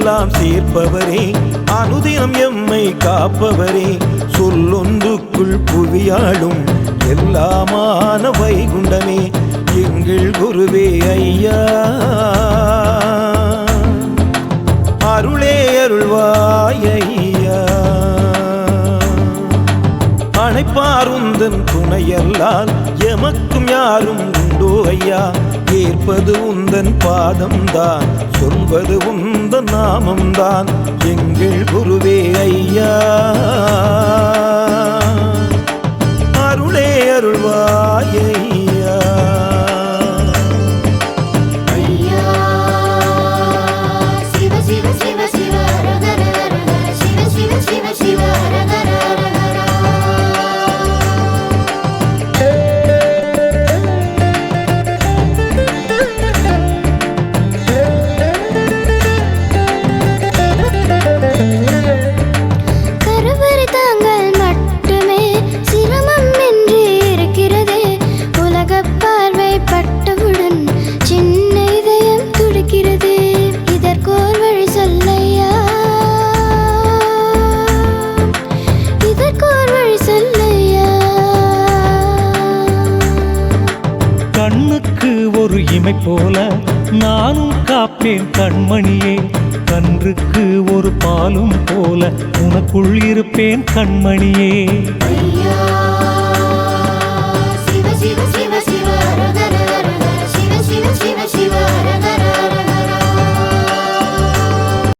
எல்லாம் சேர்ப்பவரே, அனுதினம் எம்மை காப்பவரே, சொல்லொன்றுக்குள் புவியாளும் எல்லாமான வைகுண்டமே எங்கள் குருவே ஐயா. அருளே அருள்வாய் ஐயா. அணைப்பார் உந்தன் துணையல்லால் எமக்கும் யாரும் உண்டோ ஐயா. ஏற்பது உந்தன் பாதம்தான், சொல்வது உந்தன் நாமம்தான் எங்கள் குருவே ஐயா. அருளே அருள்வாய் ஐயா. கண்ணுக்கு ஒரு இமை போல நானும் காப்பேன் கண்மணியே. கன்றுக்கு ஒரு பாலும் போல உனக்குள் இருப்பேன் கண்மணியே.